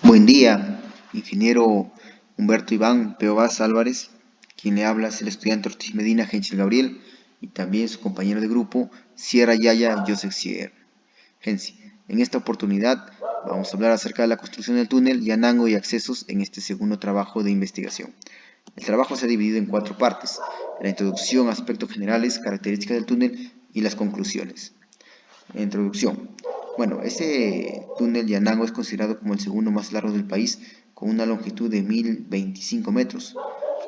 Buen día, ingeniero Humberto Iván Peovas Álvarez. Quien le habla es el estudiante Ortiz Medina Gensil Gabriel y también su compañero de grupo Sierra Yaya Joseph Sier. Gensi, en esta oportunidad vamos a hablar acerca de la construcción del túnel Yanango y accesos en este segundo trabajo de investigación. El trabajo se ha dividido en 4 partes: la introducción, aspectos generales, características del túnel y las conclusiones. Introducción. Bueno, este túnel Yanango es considerado como el segundo más largo del país, con una longitud de 1025 metros.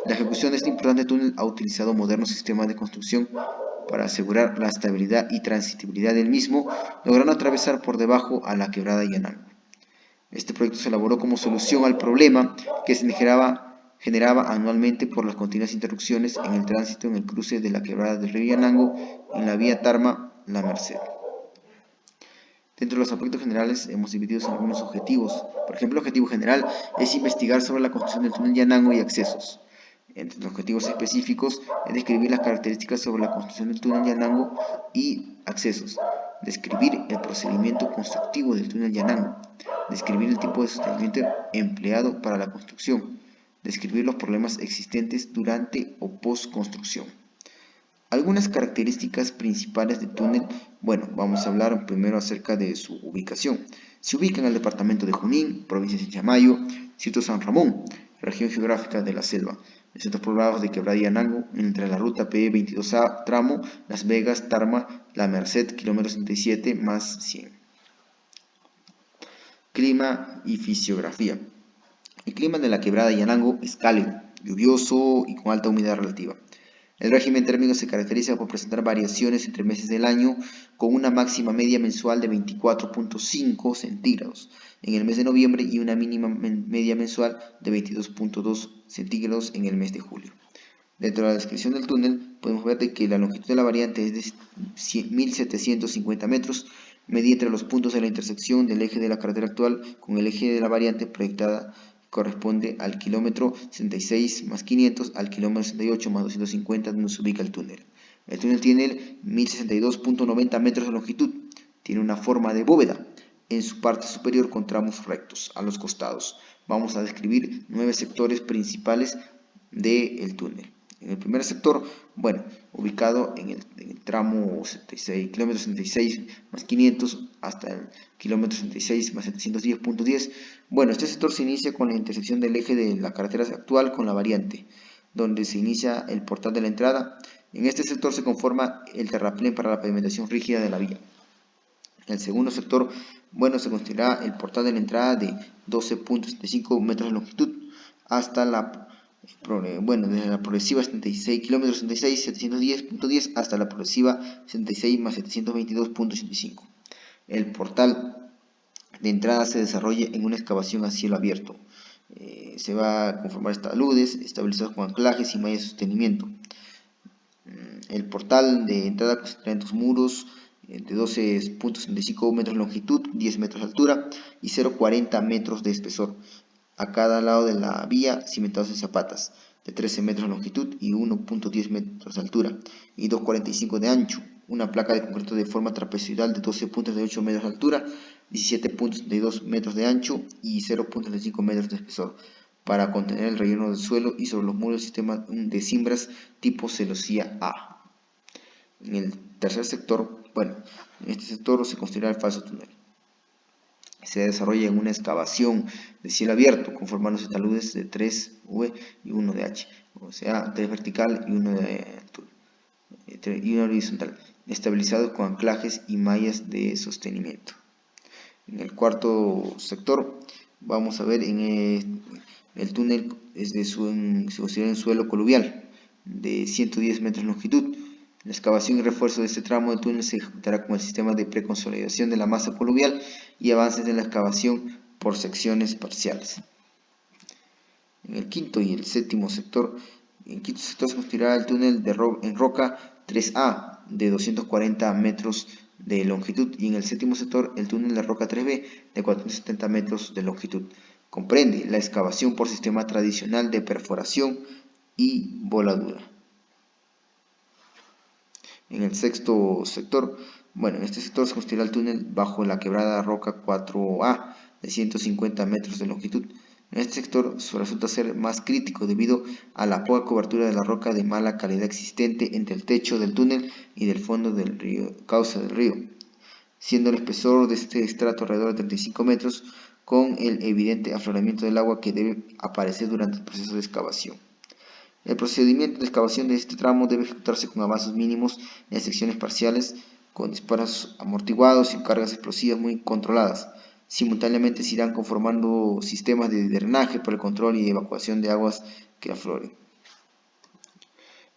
La ejecución de este importante túnel ha utilizado modernos sistemas de construcción para asegurar la estabilidad y transitibilidad del mismo, logrando atravesar por debajo a la quebrada Yanango. Este proyecto se elaboró como solución al problema que se generaba anualmente por las continuas interrupciones en el tránsito en el cruce de la quebrada del río Yanango en la vía Tarma-La Merced. Dentro de los aspectos generales hemos dividido en algunos objetivos. Por ejemplo, el objetivo general es investigar sobre la construcción del túnel Yanango y accesos. Entre los objetivos específicos es describir las características sobre la construcción del túnel Yanango y accesos, describir el procedimiento constructivo del túnel Yanango, describir el tipo de sostenimiento empleado para la construcción, describir los problemas existentes durante o post construcción. Algunas características principales del túnel. Bueno, vamos a hablar primero acerca de su ubicación. Se ubica en el departamento de Junín, provincia de Chamayo, sitio San Ramón, región geográfica de la selva. En centros poblados de Quebrada y Yanango, entre la ruta PE 22A, tramo Las Vegas, Tarma, La Merced, kilómetro 67 más 100. Clima y fisiografía. El clima de la Quebrada y Yanango es cálido, lluvioso y con alta humedad relativa. El régimen térmico se caracteriza por presentar variaciones entre meses del año, con una máxima media mensual de 24.5 centígrados en el mes de noviembre y una mínima media mensual de 22.2 centígrados en el mes de julio. Dentro de la descripción del túnel podemos ver que la longitud de la variante es de 1.750 metros, medida entre los puntos de la intersección del eje de la carretera actual con el eje de la variante proyectada, corresponde al kilómetro 66 más 500 al kilómetro 68 más 250 donde se ubica el túnel. El túnel tiene 1062.90 metros de longitud, tiene una forma de bóveda en su parte superior con tramos rectos a los costados. Vamos a describir 9 sectores principales del túnel. En el primer sector, bueno, ubicado en el tramo 76, kilómetro 66 más 500 hasta el kilómetro 66 más 710.10. Bueno, este sector se inicia con la intersección del eje de la carretera actual con la variante, donde se inicia el portal de la entrada. En este sector se conforma el terraplén para la pavimentación rígida de la vía. En el segundo sector, bueno, se construirá el portal de la entrada de 12.75 metros de longitud hasta la desde la progresiva 76, kilómetro 76, 710.10 hasta la progresiva 76 más 722.85. El portal de entrada se desarrolla en una excavación a cielo abierto. Se va a conformar taludes estabilizados con anclajes y mallas de sostenimiento. El portal de entrada consistirá en 2 muros de 12.65 metros de longitud, 10 metros de altura y 0.40 metros de espesor a cada lado de la vía, cimentados en zapatas, de 13 metros de longitud y 1.10 metros de altura, y 2.45 de ancho. Una placa de concreto de forma trapezoidal de 12.38 metros de altura, 17.72 metros de ancho y 0.35 metros de espesor, para contener el relleno del suelo, y sobre los muros el sistema de cimbras tipo celosía A. En el tercer sector, bueno, en este sector se construirá el falso túnel. Se desarrolla en una excavación de cielo abierto, conformándose taludes de 3V y 1 de H, o sea, 3 vertical y 1 de altura, y 1 horizontal, estabilizados con anclajes y mallas de sostenimiento. En el cuarto sector, vamos a ver en el túnel se construirá en suelo coluvial de 110 metros de longitud. La excavación y refuerzo de este tramo de túnel se ejecutará con el sistema de preconsolidación de la masa coluvial y avances de la excavación por secciones parciales. En el quinto y el séptimo sector, se construirá el túnel en roca 3A de 240 metros de longitud, y en el séptimo sector el túnel de roca 3B de 470 metros de longitud. Comprende la excavación por sistema tradicional de perforación y voladura. En el sexto sector Bueno, en este sector se construirá el túnel bajo la quebrada Roca 4A de 150 metros de longitud. En este sector resulta ser más crítico debido a la poca cobertura de la roca de mala calidad existente entre el techo del túnel y del fondo del río, causa del río, siendo el espesor de este estrato alrededor de 35 metros, con el evidente afloramiento del agua que debe aparecer durante el proceso de excavación. El procedimiento de excavación de este tramo debe ejecutarse con avances mínimos en secciones parciales, con disparos amortiguados y cargas explosivas muy controladas. Simultáneamente se irán conformando sistemas de drenaje para el control y evacuación de aguas que afloren.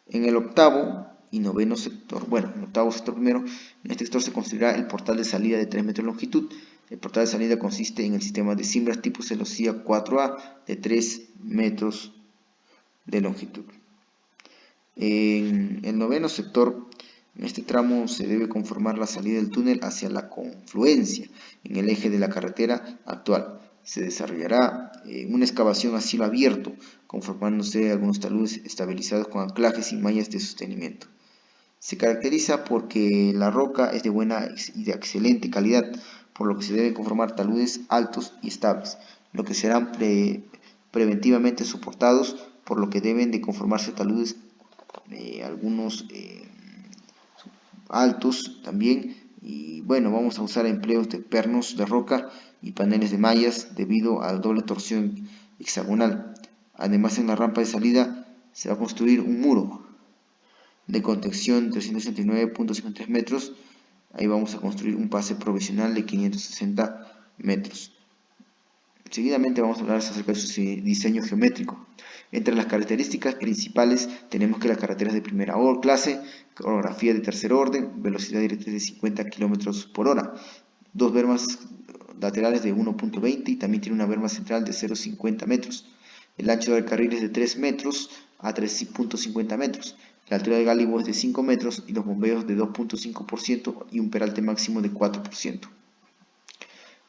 En el octavo y noveno sector, bueno, en el octavo sector primero, en este sector se construirá el portal de salida de 3 metros de longitud. El portal de salida consiste en el sistema de cimbras tipo celosía 4A de 3 metros de longitud. En el noveno sector, en este tramo se debe conformar la salida del túnel hacia la confluencia en el eje de la carretera actual. Se desarrollará una excavación a cielo abierto, conformándose algunos taludes estabilizados con anclajes y mallas de sostenimiento. Se caracteriza porque la roca es de buena y de excelente calidad, por lo que se deben conformar taludes altos y estables, lo que serán preventivamente soportados, por lo que deben de conformarse taludes algunos altos también. Y bueno, vamos a usar empleos de pernos de roca y paneles de mallas debido a la doble torsión hexagonal. Además, en la rampa de salida se va a construir un muro de contención 369.53 metros. Ahí vamos a construir un pase provisional de 560 metros. Seguidamente vamos a hablar acerca de su diseño geométrico. Entre las características principales tenemos que las carreteras de primera clase, orografía de tercer orden, velocidad directriz de 50 km por hora, dos bermas laterales de 1.20 y también tiene una berma central de 0.50 metros. El ancho del carril es de 3 metros a 3.50 metros. La altura del gálibo es de 5 metros y los bombeos de 2.5% y un peralte máximo de 4%.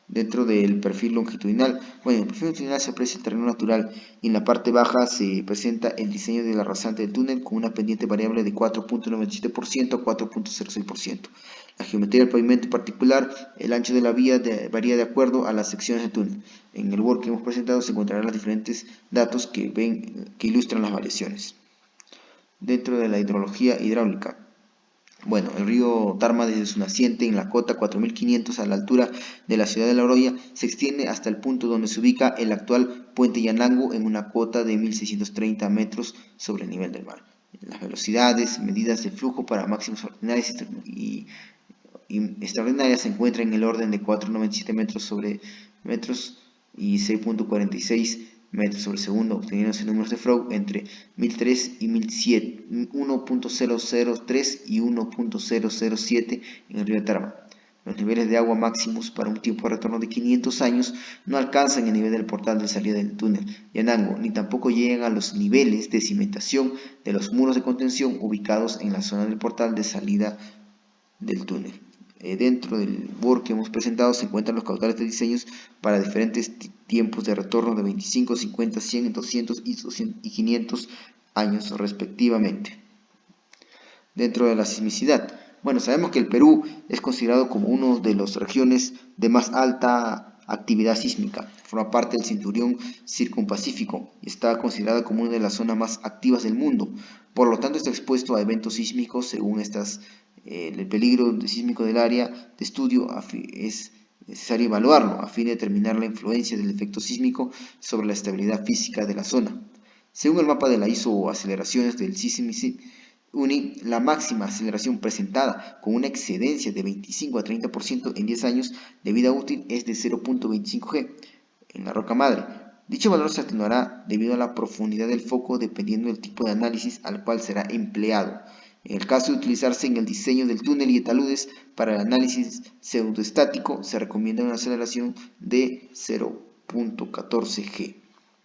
Dentro del perfil longitudinal, bueno, en el perfil longitudinal se aprecia el terreno natural y en la parte baja se presenta el diseño de la rasante del túnel con una pendiente variable de 4.97% a 4.06%. La geometría del pavimento en particular, el ancho de la vía varía de acuerdo a las secciones del túnel. En el work que hemos presentado se encontrarán los diferentes datos que ilustran las variaciones. Dentro de la hidrología hidráulica, bueno, el río Tarma desde su naciente en la cota 4500 a la altura de la ciudad de La Oroya se extiende hasta el punto donde se ubica el actual puente Yanango en una cota de 1630 metros sobre el nivel del mar. Las velocidades medidas de flujo para máximos ordinarios y extraordinarias se encuentran en el orden de 4.97 metros sobre metros y 6.46 metros sobre segundo, obteniéndose números de Flow entre 1003 y 1007, 1.003 y 1.007 en el río Tarma. Los niveles de agua máximos para un tiempo de retorno de 500 años no alcanzan el nivel del portal de salida del túnel Yanango, ni tampoco llegan a los niveles de cimentación de los muros de contención ubicados en la zona del portal de salida del túnel. Dentro del work que hemos presentado se encuentran los caudales de diseños para diferentes tiempos de retorno de 25, 50, 100, 200 y 500 años respectivamente. Dentro de la sismicidad, bueno, sabemos que el Perú es considerado como una de las regiones de más alta actividad sísmica, forma parte del cinturón circunpacífico y está considerada como una de las zonas más activas del mundo, por lo tanto está expuesto a eventos sísmicos según el peligro sísmico del área de estudio. Es necesario evaluarlo a fin de determinar la influencia del efecto sísmico sobre la estabilidad física de la zona. Según el mapa de la ISO aceleraciones del Sismic UNI, la máxima aceleración presentada con una excedencia de 25 a 30% en 10 años de vida útil es de 0.25 G en la roca madre. Dicho valor se atenuará debido a la profundidad del foco dependiendo del tipo de análisis al cual será empleado. En el caso de utilizarse en el diseño del túnel y de taludes para el análisis pseudoestático, se recomienda una aceleración de 0.14 G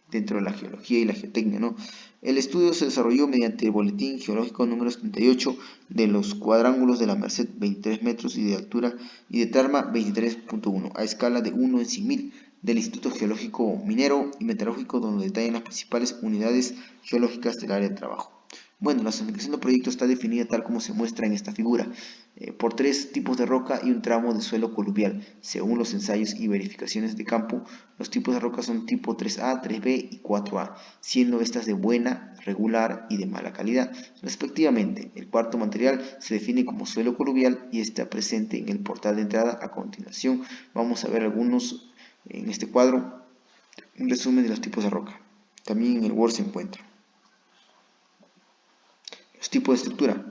dentro de la geología y la geotecnia, ¿no? El estudio se desarrolló mediante el Boletín Geológico número 78 de los cuadrángulos de la Merced 23 metros y de altura y de Tarma 23.1 a escala de 1 en 100.000 del Instituto Geológico Minero y Meteorológico, donde detallan las principales unidades geológicas del área de trabajo. Bueno, la zonificación del proyecto está definida tal como se muestra en esta figura, por 3 tipos de roca y un tramo de suelo coluvial. Según los ensayos y verificaciones de campo, los tipos de roca son tipo 3A, 3B y 4A, siendo estas de buena, regular y de mala calidad, respectivamente. El cuarto material se define como suelo coluvial y está presente en el portal de entrada. A continuación, vamos a ver algunos en este cuadro, un resumen de los tipos de roca. También en el Word se encuentra. Los tipos de estructura.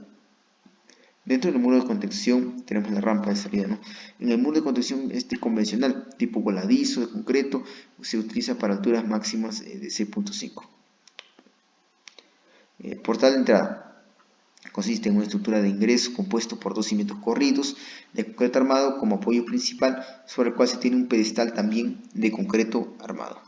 Dentro del muro de contención tenemos la rampa de salida, ¿no? En el muro de contención convencional, tipo voladizo, de concreto, se utiliza para alturas máximas de 6.5. Portal de entrada. Consiste en una estructura de ingreso compuesto por 2 cimientos corridos de concreto armado como apoyo principal, sobre el cual se tiene un pedestal también de concreto armado.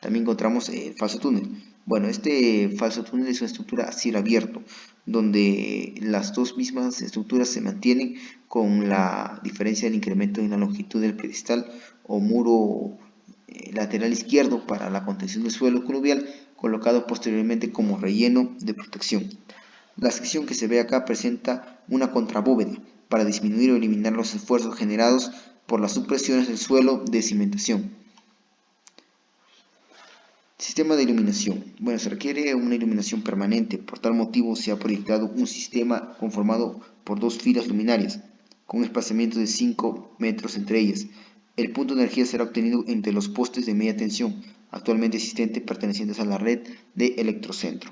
También encontramos el falso túnel. Bueno, este falso túnel es una estructura a cielo abierto, donde las dos mismas estructuras se mantienen con la diferencia del incremento en la longitud del pedestal o muro lateral izquierdo para la contención del suelo coluvial, colocado posteriormente como relleno de protección. La sección que se ve acá presenta una contrabóveda para disminuir o eliminar los esfuerzos generados por las subpresiones del suelo de cimentación. Sistema de iluminación. Bueno, se requiere una iluminación permanente. Por tal motivo se ha proyectado un sistema conformado por 2 filas luminarias, con un espaciamiento de 5 metros entre ellas. El punto de energía será obtenido entre los postes de media tensión, actualmente existentes pertenecientes a la red de electrocentro,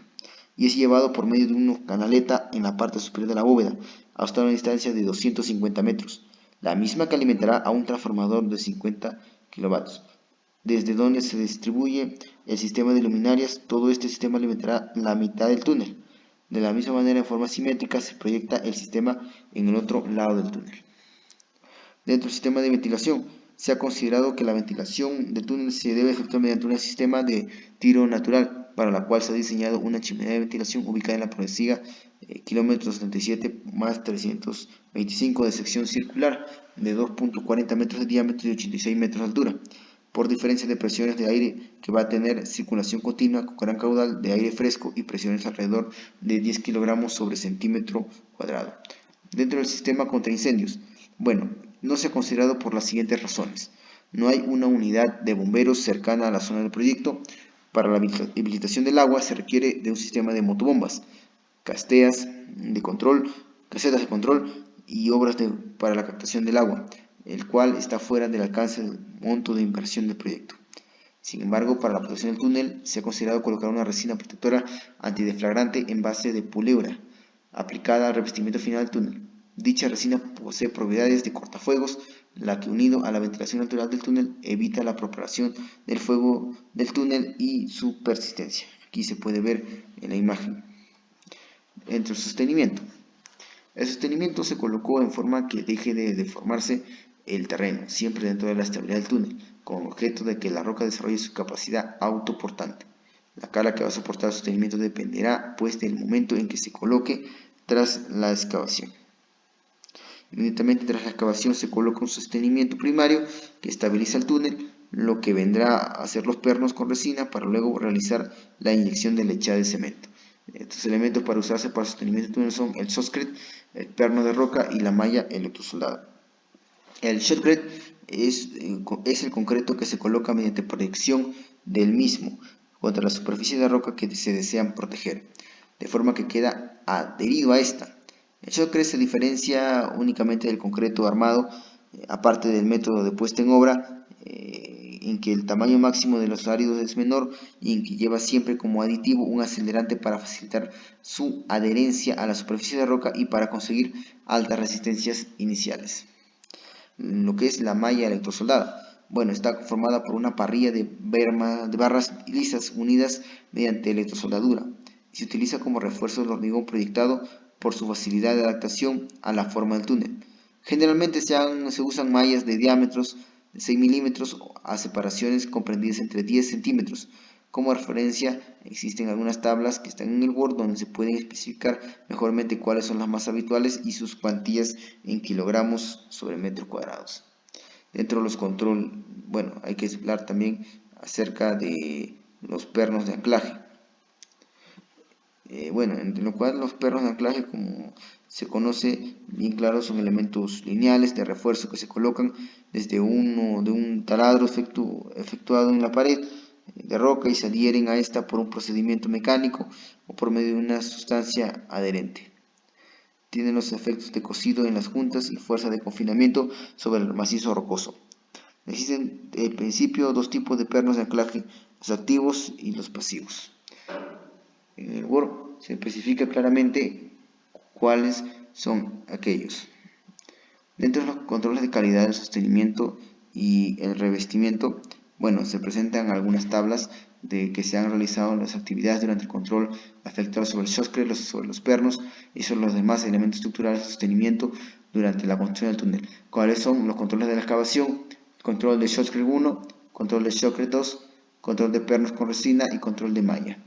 y es llevado por medio de una canaleta en la parte superior de la bóveda, hasta una distancia de 250 metros, la misma que alimentará a un transformador de 50 kilovatios. Desde donde se distribuye el sistema de luminarias, todo este sistema alimentará la mitad del túnel. De la misma manera, en forma simétrica, se proyecta el sistema en el otro lado del túnel. Dentro del sistema de ventilación, se ha considerado que la ventilación del túnel se debe efectuar mediante un sistema de tiro natural, para la cual se ha diseñado una chimenea de ventilación ubicada en la progresiva kilómetro 77 más 325 de sección circular de 2.40 metros de diámetro y 86 metros de altura, por diferencia de presiones de aire que va a tener circulación continua con gran caudal de aire fresco y presiones alrededor de 10 kilogramos sobre centímetro cuadrado. Dentro del sistema contra incendios, bueno, no se ha considerado por las siguientes razones. No hay una unidad de bomberos cercana a la zona del proyecto. Para la habilitación del agua se requiere de un sistema de motobombas, casetas de control y obras para la captación del agua, el cual está fuera del alcance del monto de inversión del proyecto. Sin embargo, para la protección del túnel se ha considerado colocar una resina protectora antideflagrante en base de puleura, aplicada al revestimiento final del túnel. Dicha resina posee propiedades de cortafuegos, la que unido a la ventilación natural del túnel evita la propagación del fuego del túnel y su persistencia. Aquí se puede ver en la imagen. Entre el sostenimiento. El sostenimiento se colocó en forma que deje de deformarse el terreno, siempre dentro de la estabilidad del túnel, con objeto de que la roca desarrolle su capacidad autoportante. La carga que va a soportar el sostenimiento dependerá, pues, del momento en que se coloque tras la excavación. Inmediatamente tras la excavación se coloca un sostenimiento primario que estabiliza el túnel, lo que vendrá a hacer los pernos con resina para luego realizar la inyección de lechada de cemento. Estos elementos para usarse para el sostenimiento del túnel son el shotcrete, el perno de roca y la malla electrosoldada. El shotcrete es el concreto que se coloca mediante proyección del mismo contra la superficie de roca que se desean proteger, de forma que queda adherido a esta. El shotcrete se diferencia únicamente del concreto armado, aparte del método de puesta en obra, en que el tamaño máximo de los áridos es menor y en que lleva siempre como aditivo un acelerante para facilitar su adherencia a la superficie de roca y para conseguir altas resistencias iniciales. Lo que es la malla electrosoldada, bueno, está formada por una parrilla de barras lisas unidas mediante electrosoldadura y se utiliza como refuerzo del hormigón proyectado por su facilidad de adaptación a la forma del túnel. Generalmente se usan mallas de diámetros de 6 milímetros a separaciones comprendidas entre 10 centímetros. Como referencia, existen algunas tablas que están en el Word donde se pueden especificar mejormente cuáles son las más habituales y sus cuantías en kilogramos sobre metros cuadrados. Dentro de los control, bueno, hay que hablar también acerca de los pernos de anclaje. Bueno, en lo cual los pernos de anclaje, como se conoce bien claro, son elementos lineales de refuerzo que se colocan desde un taladro efectuado en la pared de roca y se adhieren a esta por un procedimiento mecánico o por medio de una sustancia adherente. Tienen los efectos de cosido en las juntas y fuerza de confinamiento sobre el macizo rocoso. Existen en principio dos tipos de pernos de anclaje, los activos y los pasivos. En el Word se especifica claramente cuáles son aquellos. Dentro de los controles de calidad del sostenimiento y el revestimiento, bueno, se presentan algunas tablas de que se han realizado las actividades durante el control afectado sobre el shotcrete, sobre los pernos y sobre los demás elementos estructurales de sostenimiento durante la construcción del túnel. ¿Cuáles son los controles de la excavación? Control de shotcrete 1, control de shotcrete 2, control de pernos con resina y control de malla.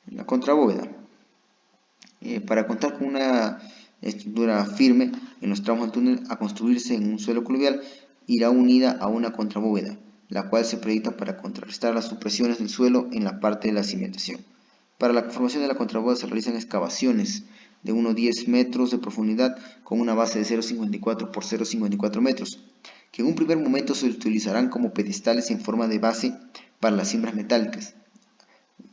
La contrabóveda. Para contar con una estructura firme en los tramos del túnel a construirse en un suelo pluvial, irá unida a una contrabóveda, la cual se proyecta para contrarrestar las supresiones del suelo en la parte de la cimentación. Para la conformación de la contrabóveda se realizan excavaciones de unos 10 metros de profundidad con una base de 0,54 por 0,54 metros, que en un primer momento se utilizarán como pedestales en forma de base para las cimbras metálicas,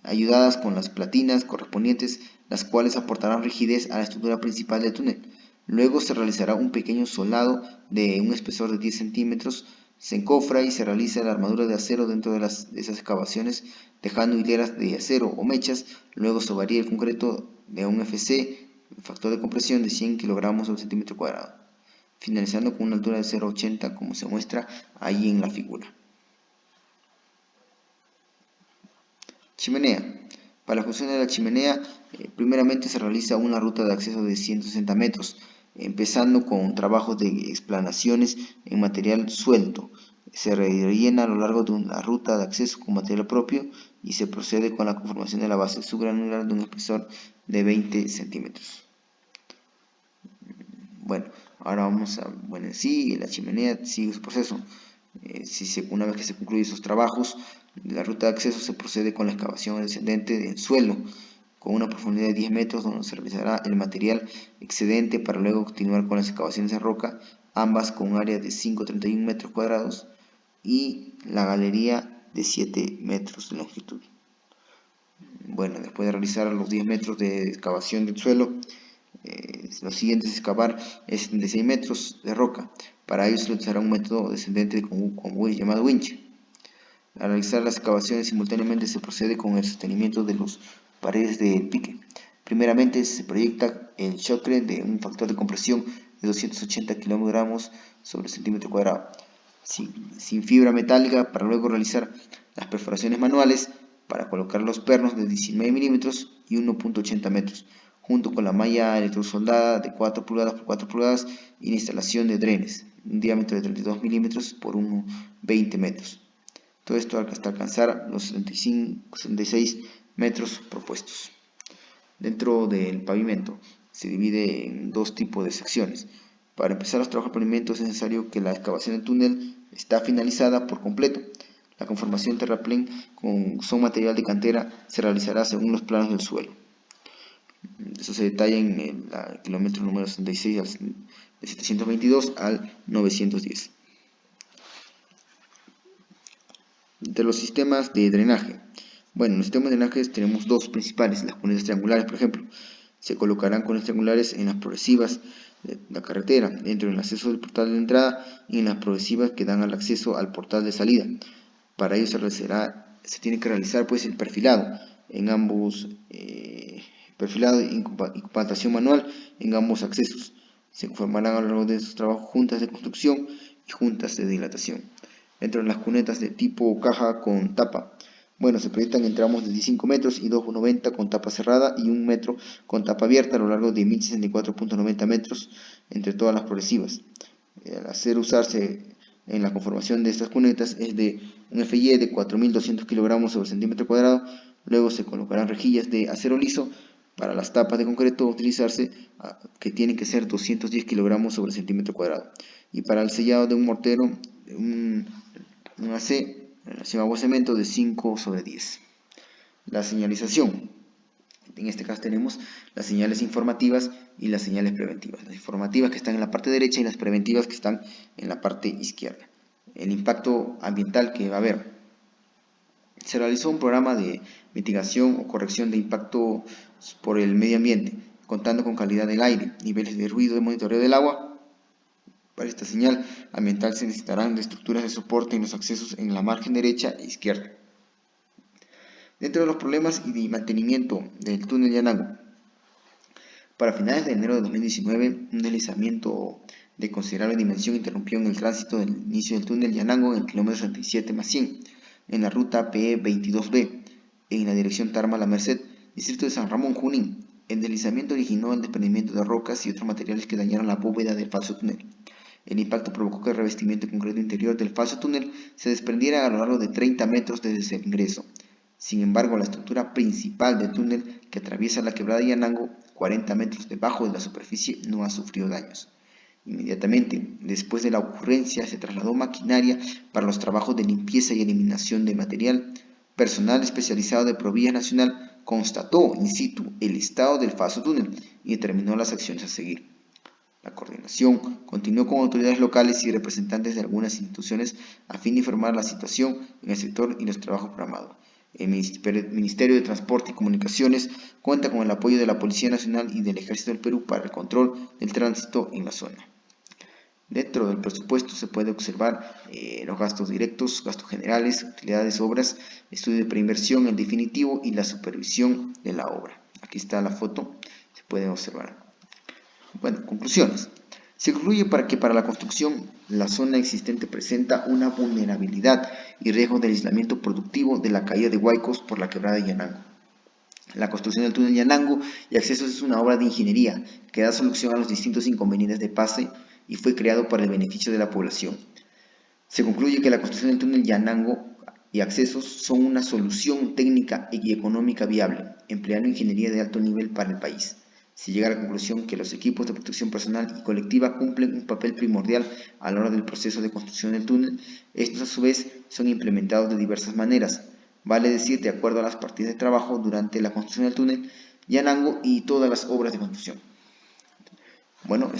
ayudadas con las platinas correspondientes, las cuales aportarán rigidez a la estructura principal del túnel. Luego se realizará un pequeño solado de un espesor de 10 centímetros, se encofra y se realiza la armadura de acero dentro de esas excavaciones, dejando hileras de acero o mechas. Luego se varía el concreto de un FC, factor de compresión de 100 kilogramos sobre centímetro cuadrado, finalizando con una altura de 0,80 como se muestra ahí en la figura. Chimenea. Para la construcción de la chimenea, primeramente se realiza una ruta de acceso de 160 metros, empezando con trabajos de explanaciones en material suelto. Se rellena a lo largo de una ruta de acceso con material propio y se procede con la conformación de la base subgranular de un espesor de 20 centímetros. Bueno, ahora en sí, la chimenea sigue su proceso. Una vez que se concluyen esos trabajos de la ruta de acceso, se procede con la excavación descendente del suelo con una profundidad de 10 metros, donde se realizará el material excedente para luego continuar con las excavaciones de roca, ambas con un área de 5,31 metros cuadrados y la galería de 7 metros de longitud. Bueno, después de realizar los 10 metros de excavación del suelo, lo siguiente es excavar 76 metros de roca. Para ello se utilizará un método descendente llamado winch. Al realizar las excavaciones simultáneamente se procede con el sostenimiento de las paredes del pique. Primeramente se proyecta el shotcrete de un factor de compresión de 280 kilogramos sobre centímetro cuadrado, sin fibra metálica, para luego realizar las perforaciones manuales para colocar los pernos de 19 milímetros y 1,80 metros, junto con la malla electrosoldada de 4 pulgadas por 4 pulgadas y la instalación de drenes, un diámetro de 32 milímetros por 20 metros. Todo esto hasta alcanzar los 76 metros propuestos. Dentro del pavimento se divide en dos tipos de secciones. Para empezar los trabajos de pavimento es necesario que la excavación del túnel está finalizada por completo. La conformación del terraplén con son material de cantera se realizará según los planos del suelo. Eso se detalla en el kilómetro número 66 de 722 al 910. De los sistemas de drenaje. Bueno, en los sistemas de drenaje tenemos dos principales, las cunetas triangulares, por ejemplo. Se colocarán cunetas triangulares en las progresivas de la carretera, dentro del acceso del portal de entrada y en las progresivas que dan al acceso al portal de salida. Para ello se tiene que realizar pues el perfilado en ambos, perfilado y compactación manual en ambos accesos. Se formarán a lo largo de estos trabajos juntas de construcción y juntas de dilatación. Dentro de las cunetas de tipo caja con tapa, bueno, se proyectan en tramos de 15 metros y 2,90 con tapa cerrada y 1 metro con tapa abierta a lo largo de 1064,90 metros entre todas las progresivas. El hacer usarse en la conformación de estas cunetas es de un FY de 4.200 kilogramos sobre centímetro cuadrado. Luego se colocarán rejillas de acero liso para las tapas de concreto a utilizarse, que tienen que ser 210 kilogramos sobre centímetro cuadrado. Y para el sellado de un mortero, un AC, relación agua-cemento de 5/10. La señalización. En este caso tenemos las señales informativas y las señales preventivas. Las informativas que están en la parte derecha y las preventivas que están en la parte izquierda. El impacto ambiental que va a haber. Se realizó un programa de mitigación o corrección de impacto por el medio ambiente, contando con calidad del aire, niveles de ruido y monitoreo del agua. Para esta señal ambiental se necesitarán de estructuras de soporte en los accesos en la margen derecha e izquierda. Dentro de los problemas y de mantenimiento del túnel Yanango, para finales de enero de 2019, un deslizamiento de considerable dimensión interrumpió en el tránsito del inicio del túnel Yanango en el kilómetro 37 más 100, en la ruta PE 22B, en la dirección Tarma-La Merced, distrito de San Ramón, Junín. El deslizamiento originó el desprendimiento de rocas y otros materiales que dañaron la bóveda del falso túnel. El impacto provocó que el revestimiento de concreto interior del falso túnel se desprendiera a lo largo de 30 metros desde el ingreso. Sin embargo, la estructura principal del túnel que atraviesa la quebrada de Yanango, 40 metros debajo de la superficie, no ha sufrido daños. Inmediatamente después de la ocurrencia se trasladó maquinaria para los trabajos de limpieza y eliminación de material. Personal especializado de Provía Nacional constató in situ el estado del falso túnel y determinó las acciones a seguir. La coordinación continuó con autoridades locales y representantes de algunas instituciones a fin de informar la situación en el sector y los trabajos programados. El Ministerio de Transporte y Comunicaciones cuenta con el apoyo de la Policía Nacional y del Ejército del Perú para el control del tránsito en la zona. Dentro del presupuesto se puede observar los gastos directos, gastos generales, utilidades, obras, estudio de preinversión, el definitivo y la supervisión de la obra. Aquí está la foto, se puede observar. Bueno, conclusiones. Se concluye que para la construcción la zona existente presenta una vulnerabilidad y riesgo de aislamiento productivo de la caída de huaicos por la quebrada de Yanango. La construcción del túnel Yanango y accesos es una obra de ingeniería que da solución a los distintos inconvenientes de pase y fue creado para el beneficio de la población. Se concluye que la construcción del túnel Yanango y accesos son una solución técnica y económica viable, empleando ingeniería de alto nivel para el país. Se llega a la conclusión que los equipos de protección personal y colectiva cumplen un papel primordial a la hora del proceso de construcción del túnel. Estos a su vez son implementados de diversas maneras, vale decir de acuerdo a las partidas de trabajo durante la construcción del túnel Yanango y todas las obras de construcción. Bueno,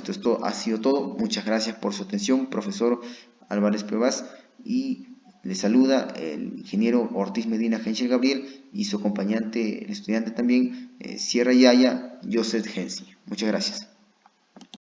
ha sido todo. Muchas gracias por su atención, profesor Álvarez Pebas, y le saluda el ingeniero Ortiz Medina Genchel Gabriel y su acompañante, el estudiante también, Sierra Yaya Joseph Gensi. Muchas gracias.